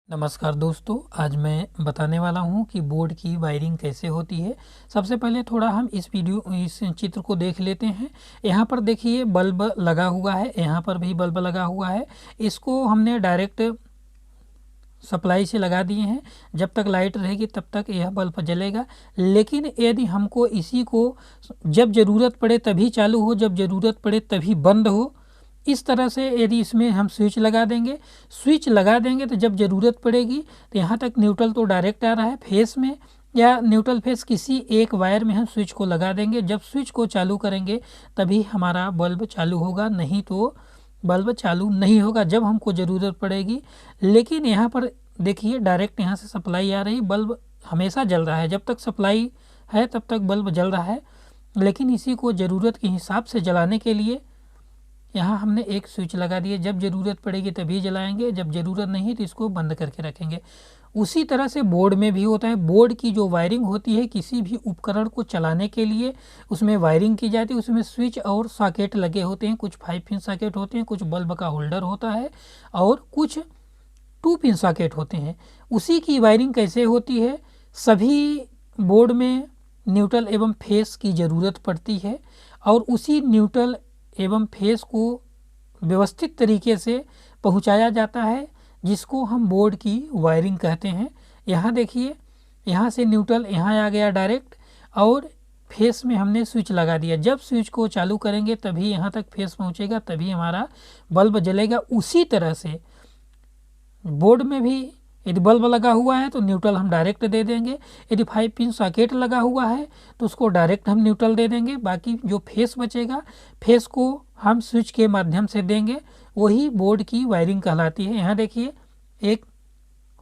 नमस्कार दोस्तों, आज मैं बताने वाला हूं कि बोर्ड की वायरिंग कैसे होती है। सबसे पहले थोड़ा हम इस चित्र को देख लेते हैं। यहाँ पर देखिए बल्ब लगा हुआ है, यहाँ पर भी बल्ब लगा हुआ है। इसको हमने डायरेक्ट सप्लाई से लगा दिए हैं। जब तक लाइट रहेगी तब तक यह बल्ब जलेगा। लेकिन यदि हमको इसी को जब ज़रूरत पड़े तभी चालू हो, जब ज़रूरत पड़े तभी बंद हो, इस तरह से यदि इसमें हम स्विच लगा देंगे तो जब ज़रूरत पड़ेगी तो यहाँ तक न्यूट्रल तो डायरेक्ट आ रहा है फेस में, या न्यूट्रल फेस किसी एक वायर में हम स्विच को लगा देंगे। जब स्विच को चालू करेंगे तभी हमारा बल्ब चालू होगा, नहीं तो बल्ब चालू नहीं होगा जब हमको ज़रूरत पड़ेगी। लेकिन यहाँ पर देखिए डायरेक्ट यहाँ से सप्लाई आ रही, बल्ब हमेशा जल रहा है। जब तक सप्लाई है तब तक बल्ब जल रहा है। लेकिन इसी को ज़रूरत के हिसाब से जलाने के लिए यहाँ हमने एक स्विच लगा दिया। जब ज़रूरत पड़ेगी तभी जलाएंगे, जब ज़रूरत नहीं है तो इसको बंद करके रखेंगे। उसी तरह से बोर्ड में भी होता है। बोर्ड की जो वायरिंग होती है, किसी भी उपकरण को चलाने के लिए उसमें वायरिंग की जाती है। उसमें स्विच और सॉकेट लगे होते हैं। कुछ 5 पिन सॉकेट होते हैं, कुछ बल्ब का होल्डर होता है और कुछ 2 पिन सॉकेट होते हैं। उसी की वायरिंग कैसे होती है, सभी बोर्ड में न्यूट्रल एवं फेस की ज़रूरत पड़ती है और उसी न्यूट्रल एवं फेस को व्यवस्थित तरीके से पहुंचाया जाता है, जिसको हम बोर्ड की वायरिंग कहते हैं। यहाँ देखिए, यहाँ से न्यूट्रल यहाँ आ गया डायरेक्ट और फेस में हमने स्विच लगा दिया। जब स्विच को चालू करेंगे तभी यहाँ तक फेस पहुँचेगा, तभी हमारा बल्ब जलेगा। उसी तरह से बोर्ड में भी यदि बल्ब लगा हुआ है तो न्यूट्रल हम डायरेक्ट दे देंगे। यदि 5 पिन सॉकेट लगा हुआ है तो उसको डायरेक्ट हम न्यूट्रल दे देंगे। बाकी जो फेस बचेगा, फेस को हम स्विच के माध्यम से देंगे। वही बोर्ड की वायरिंग कहलाती है। यहाँ देखिए एक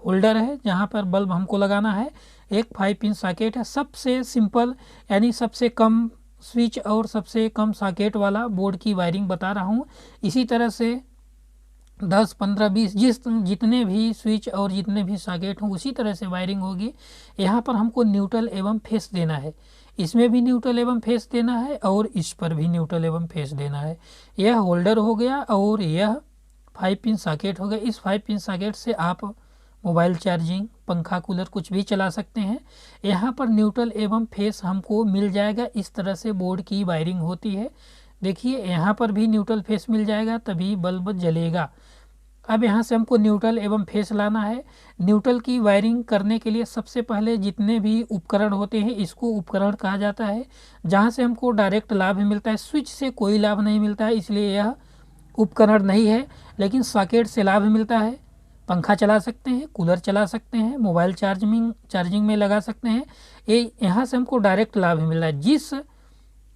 होल्डर है जहाँ पर बल्ब हमको लगाना है, एक 5 पिन सॉकेट है। सबसे सिंपल यानी सबसे कम स्विच और सबसे कम सॉकेट वाला बोर्ड की वायरिंग बता रहा हूँ। इसी तरह से 10, 15, 20 जितने भी स्विच और जितने भी सॉकेट हों उसी तरह से वायरिंग होगी। यहाँ पर हमको न्यूट्रल एवं फेस देना है, इसमें भी न्यूट्रल एवं फेस देना है और इस पर भी न्यूट्रल एवं फेस देना है। यह होल्डर हो गया और यह 5 पिन सॉकेट हो गया। इस 5 पिन सॉकेट से आप मोबाइल चार्जिंग, पंखा, कूलर कुछ भी चला सकते हैं। यहाँ पर न्यूट्रल एवं फेस हमको मिल जाएगा। इस तरह से बोर्ड की वायरिंग होती है। देखिए यहाँ पर भी न्यूट्रल फेस मिल जाएगा तभी बल्ब जलेगा। अब यहाँ से हमको न्यूट्रल एवं फेस लाना है। न्यूट्रल की वायरिंग करने के लिए सबसे पहले जितने भी उपकरण होते हैं, इसको उपकरण कहा जाता है, जहाँ से हमको डायरेक्ट लाभ मिलता है। स्विच से कोई लाभ नहीं मिलता है, इसलिए यह उपकरण नहीं है। लेकिन सॉकेट से लाभ मिलता है। पंखा चला सकते हैं, कूलर चला सकते हैं, मोबाइल चार्जिंग में लगा सकते हैं। ये यहाँ से हमको डायरेक्ट लाभ मिल रहा है। जिस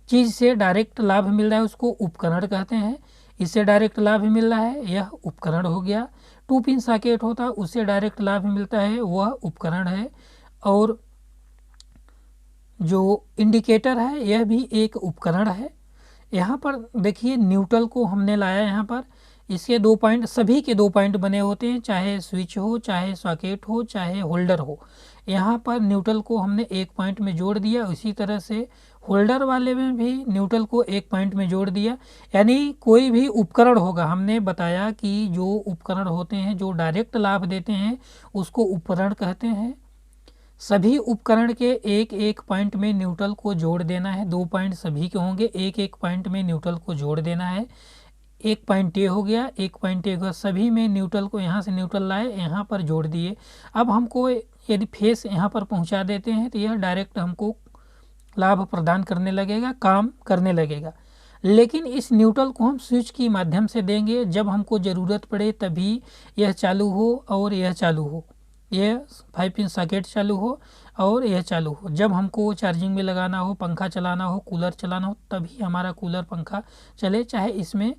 चीज़ से डायरेक्ट लाभ मिल रहा है उसको उपकरण कहते हैं। इससे डायरेक्ट लाभ मिल रहा है, यह उपकरण हो गया। 2 पिन सॉकेट होता है, उससे डायरेक्ट लाभ मिलता है, वह उपकरण है। और जो इंडिकेटर है यह भी एक उपकरण है। यहाँ पर देखिए न्यूट्रल को हमने लाया। यहाँ पर इसके 2 पॉइंट, सभी के 2 पॉइंट बने होते हैं, चाहे स्विच हो, चाहे सॉकेट हो, चाहे होल्डर हो। यहाँ पर न्यूट्रल को हमने एक पॉइंट में जोड़ दिया। उसी तरह से होल्डर वाले में भी न्यूट्रल को एक पॉइंट में जोड़ दिया। यानी कोई भी उपकरण होगा, हमने बताया कि जो उपकरण होते हैं जो डायरेक्ट लाभ देते हैं उसको उपकरण कहते हैं। सभी उपकरण के एक एक पॉइंट में न्यूट्रल को जोड़ देना है। 2 पॉइंट सभी के होंगे, एक एक पॉइंट में न्यूट्रल को जोड़ देना है। एक पॉइंट ये हो गया, एक पॉइंट ये हुआ। सभी में न्यूट्रल को यहाँ से न्यूट्रल लाए, यहाँ पर जोड़ दिए। अब हमको यदि फेस यहाँ पर पहुँचा देते हैं तो यह डायरेक्ट हमको लाभ प्रदान करने लगेगा, काम करने लगेगा। लेकिन इस न्यूट्रल को हम स्विच के माध्यम से देंगे। जब हमको ज़रूरत पड़े तभी यह चालू हो और यह चालू हो, यह 5 पिन सॉकेट चालू हो और यह चालू हो। जब हमको चार्जिंग में लगाना हो, पंखा चलाना हो, कूलर चलाना हो, तभी हमारा कूलर पंखा चले, चाहे इसमें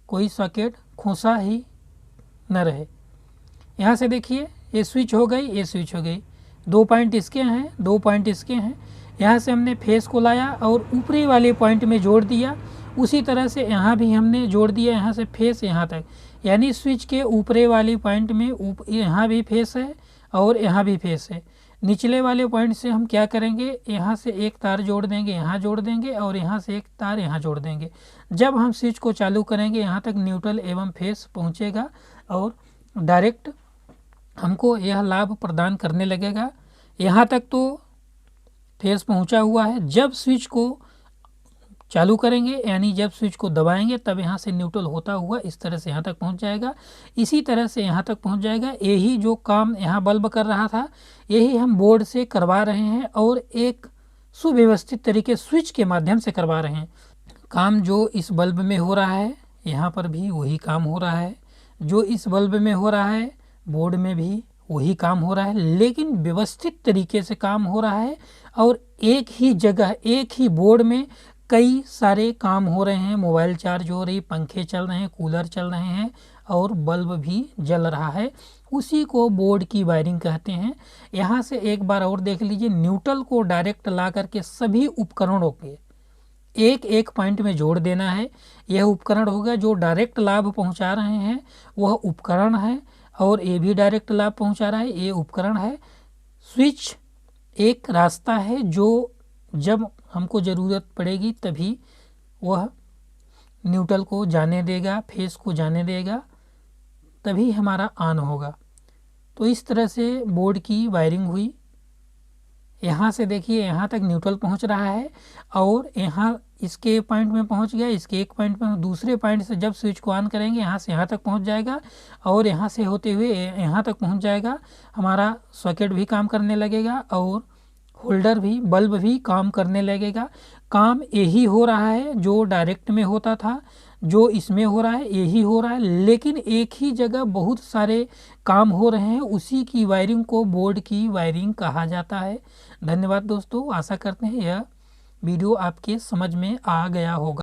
कोई सॉकेट खोसा ही न रहे। यहाँ से देखिए ये स्विच हो गई, ये स्विच हो गई। 2 पॉइंट इसके हैं, 2 पॉइंट इसके हैं। यहाँ से हमने फेस को लाया और ऊपरी वाले पॉइंट में जोड़ दिया। उसी तरह से यहाँ भी हमने जोड़ दिया, यहाँ से फेस यहाँ तक। यानी स्विच के ऊपरी वाली पॉइंट में यहाँ भी फेस है और यहाँ भी फेस है। निचले वाले पॉइंट से हम क्या करेंगे, यहाँ से एक तार जोड़ देंगे, यहाँ जोड़ देंगे और यहाँ से एक तार यहाँ जोड़ देंगे। जब हम स्विच को चालू करेंगे यहाँ तक न्यूट्रल एवं फेस पहुँचेगा और डायरेक्ट हमको यह लाभ प्रदान करने लगेगा। यहाँ तक तो फेस पहुँचा हुआ है। जब स्विच को चालू करेंगे यानी जब स्विच को दबाएंगे तब यहाँ से न्यूट्रल होता हुआ इस तरह से यहाँ तक पहुँच जाएगा। इसी तरह से यहाँ तक पहुँच जाएगा। यही जो काम यहाँ बल्ब कर रहा था यही हम बोर्ड से करवा रहे हैं और एक सुव्यवस्थित तरीके स्विच के माध्यम से करवा रहे हैं। काम जो इस बल्ब में हो रहा है यहाँ पर भी वही काम हो रहा है, जो इस बल्ब में हो रहा है बोर्ड में भी वही काम हो रहा है, लेकिन व्यवस्थित तरीके से काम हो रहा है और एक ही जगह एक ही बोर्ड में कई सारे काम हो रहे हैं। मोबाइल चार्ज हो रही, पंखे चल रहे हैं, कूलर चल रहे हैं और बल्ब भी जल रहा है। उसी को बोर्ड की वायरिंग कहते हैं। यहाँ से एक बार और देख लीजिए, न्यूट्रल को डायरेक्ट ला करके सभी उपकरणों के एक एक पॉइंट में जोड़ देना है। यह उपकरण होगा जो डायरेक्ट लाभ पहुँचा रहे हैं, वह उपकरण है, और ये भी डायरेक्ट लाभ पहुँचा रहा है, ये उपकरण है। स्विच एक रास्ता है जो जब हमको ज़रूरत पड़ेगी तभी वह न्यूट्रल को जाने देगा, फेस को जाने देगा, तभी हमारा ऑन होगा। तो इस तरह से बोर्ड की वायरिंग हुई। यहाँ से देखिए यहाँ तक न्यूट्रल पहुँच रहा है और यहाँ इसके पॉइंट में पहुँच गया, इसके एक पॉइंट में, दूसरे पॉइंट से जब स्विच को ऑन करेंगे यहाँ से यहाँ तक पहुँच जाएगा और यहाँ से होते हुए यहाँ तक पहुँच जाएगा। हमारा सॉकेट भी काम करने लगेगा और होल्डर भी, बल्ब भी काम करने लगेगा। काम यही हो रहा है जो डायरेक्ट में होता था, जो इसमें हो रहा है यही हो रहा है, लेकिन एक ही जगह बहुत सारे काम हो रहे हैं। उसी की वायरिंग को बोर्ड की वायरिंग कहा जाता है। धन्यवाद दोस्तों, आशा करते हैं यह वीडियो आपके समझ में आ गया होगा।